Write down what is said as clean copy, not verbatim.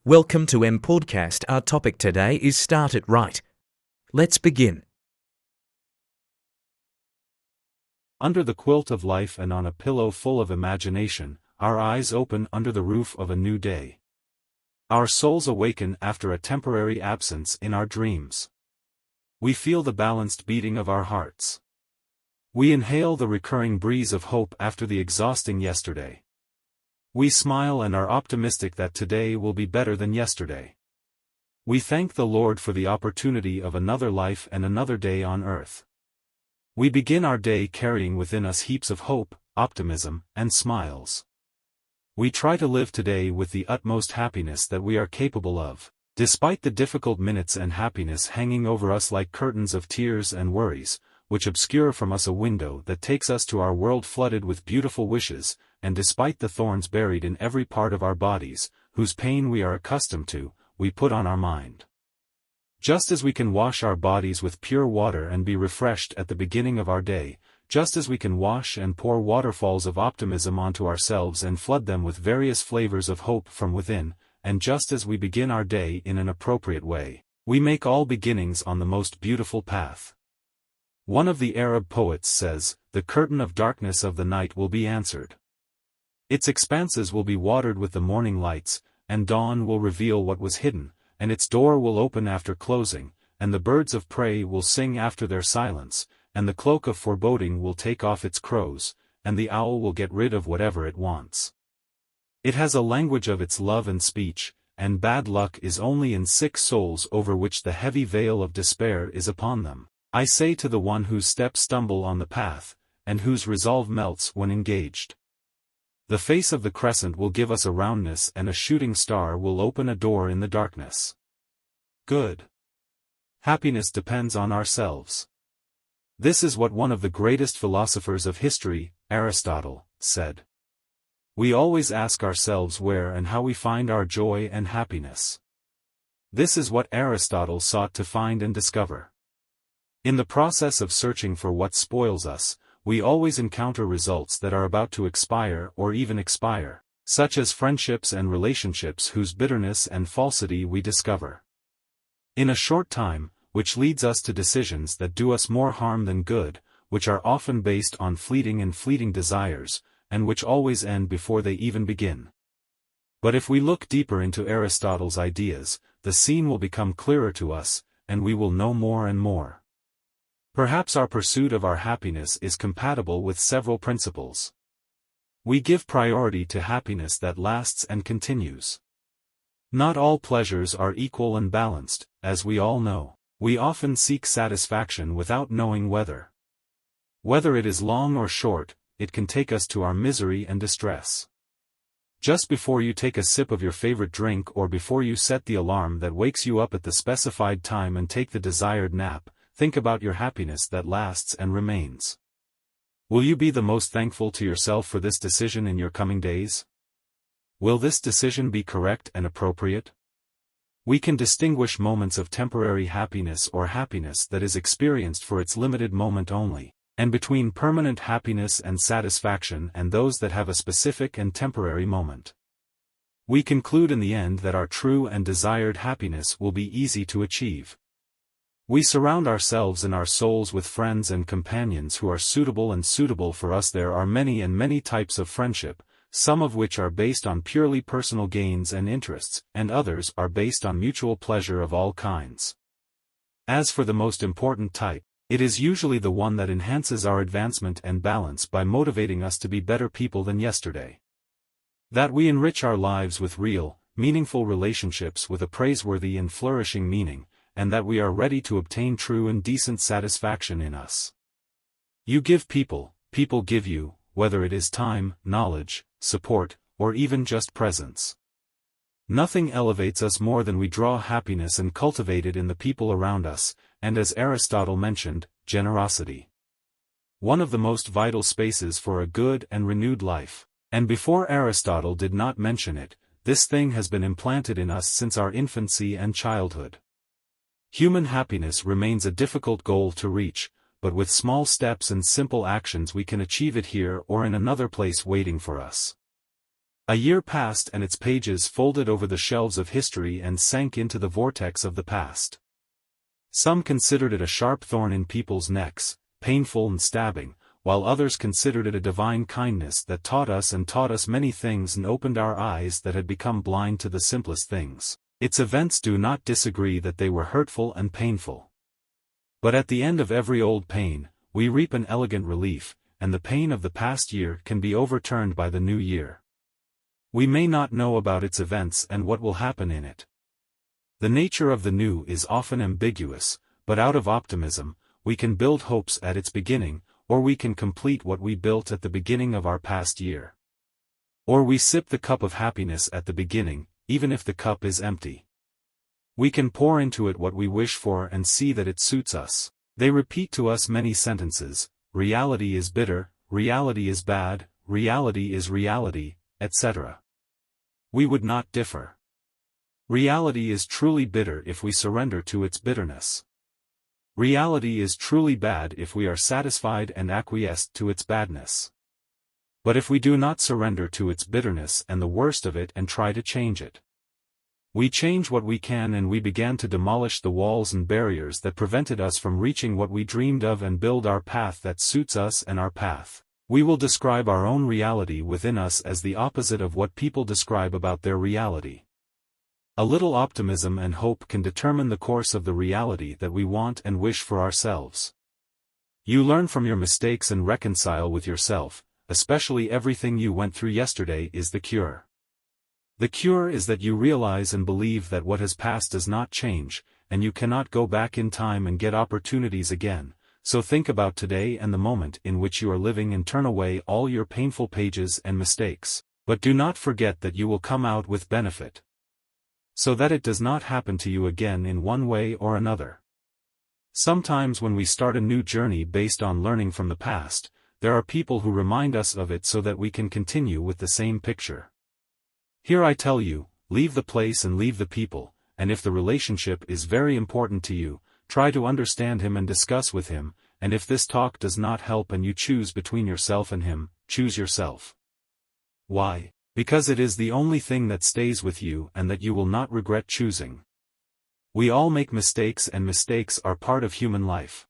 Welcome to M Podcast. Our topic today is Start It Right. Let's begin. Under the quilt of life and on a pillow full of imagination, our eyes open under the roof of a new day. Our souls awaken after a temporary absence in our dreams. We feel the balanced beating of our hearts. We inhale the recurring breeze of hope after the exhausting yesterday. We smile and are optimistic that today will be better than yesterday. We thank the Lord for the opportunity of another life and another day on earth. We begin our day carrying within us heaps of hope, optimism, and smiles. We try to live today with the utmost happiness that we are capable of, despite the difficult minutes and happiness hanging over us like curtains of tears and worries, which obscure from us a window that takes us to our world flooded with beautiful wishes, and despite the thorns buried in every part of our bodies, whose pain we are accustomed to, we put on our mind. Just as we can wash our bodies with pure water and be refreshed at the beginning of our day, just as we can wash and pour waterfalls of optimism onto ourselves and flood them with various flavors of hope from within, and just as we begin our day in an appropriate way, we make all beginnings on the most beautiful path. One of the Arab poets says, "The curtain of darkness of the night will be answered. Its expanses will be watered with the morning lights, and dawn will reveal what was hidden, and its door will open after closing, and the birds of prey will sing after their silence, and the cloak of foreboding will take off its crows, and the owl will get rid of whatever it wants. It has a language of its love and speech, and bad luck is only in sick souls over which the heavy veil of despair is upon them. I say to the one whose steps stumble on the path, and whose resolve melts when engaged. The face of the crescent will give us a roundness and a shooting star will open a door in the darkness. Good. Happiness depends on ourselves. This is what one of the greatest philosophers of history, Aristotle, said. We always ask ourselves where and how we find our joy and happiness. This is what Aristotle sought to find and discover. In the process of searching for what spoils us, we always encounter results that are about to expire or even expire, such as friendships and relationships whose bitterness and falsity we discover in a short time, which leads us to decisions that do us more harm than good, which are often based on fleeting desires, and which always end before they even begin. But if we look deeper into Aristotle's ideas, the scene will become clearer to us, and we will know more and more. Perhaps our pursuit of our happiness is compatible with several principles. We give priority to happiness that lasts and continues. Not all pleasures are equal and balanced, as we all know. We often seek satisfaction without knowing whether it is long or short, it can take us to our misery and distress. Just before you take a sip of your favorite drink or before you set the alarm that wakes you up at the specified time and take the desired nap, think about your happiness that lasts and remains. Will you be the most thankful to yourself for this decision in your coming days? Will this decision be correct and appropriate? We can distinguish moments of temporary happiness or happiness that is experienced for its limited moment only, and between permanent happiness and satisfaction and those that have a specific and temporary moment. We conclude in the end that our true and desired happiness will be easy to achieve. We surround ourselves and our souls with friends and companions who are suitable for us. There are many types of friendship, some of which are based on purely personal gains and interests, and others are based on mutual pleasure of all kinds. As for the most important type, it is usually the one that enhances our advancement and balance by motivating us to be better people than yesterday. That we enrich our lives with real, meaningful relationships with a praiseworthy and flourishing meaning, and that we are ready to obtain true and decent satisfaction in us. You give people give you, whether it is time, knowledge, support, or even just presence. Nothing elevates us more than we draw happiness and cultivate it in the people around us, and as Aristotle mentioned, generosity. One of the most vital spaces for a good and renewed life, and before Aristotle did not mention it, this thing has been implanted in us since our infancy and childhood. Human happiness remains a difficult goal to reach, but with small steps and simple actions we can achieve it here or in another place waiting for us. A year passed and its pages folded over the shelves of history and sank into the vortex of the past. Some considered it a sharp thorn in people's necks, painful and stabbing, while others considered it a divine kindness that taught us many things and opened our eyes that had become blind to the simplest things. Its events do not disagree that they were hurtful and painful. But at the end of every old pain, we reap an elegant relief, and the pain of the past year can be overturned by the new year. We may not know about its events and what will happen in it. The nature of the new is often ambiguous, but out of optimism, we can build hopes at its beginning, or we can complete what we built at the beginning of our past year. Or we sip the cup of happiness at the beginning, even if the cup is empty. We can pour into it what we wish for and see that it suits us. They repeat to us many sentences: reality is bitter, reality is bad, reality is reality, etc. We would not differ. Reality is truly bitter if we surrender to its bitterness. Reality is truly bad if we are satisfied and acquiesced to its badness. But if we do not surrender to its bitterness and the worst of it and try to change it, we change what we can and we began to demolish the walls and barriers that prevented us from reaching what we dreamed of and build our path that suits us and our path. We will describe our own reality within us as the opposite of what people describe about their reality. A little optimism and hope can determine the course of the reality that we want and wish for ourselves. You learn from your mistakes and reconcile with yourself, especially everything you went through yesterday is the cure. The cure is that you realize and believe that what has passed does not change, and you cannot go back in time and get opportunities again. So think about today and the moment in which you are living and turn away all your painful pages and mistakes, but do not forget that you will come out with benefit, so that it does not happen to you again in one way or another. Sometimes when we start a new journey based on learning from the past, there are people who remind us of it so that we can continue with the same picture. Here I tell you, leave the place and leave the people, and if the relationship is very important to you, try to understand him and discuss with him, and if this talk does not help and you choose between yourself and him, choose yourself. Why? Because it is the only thing that stays with you and that you will not regret choosing. We all make mistakes and mistakes are part of human life.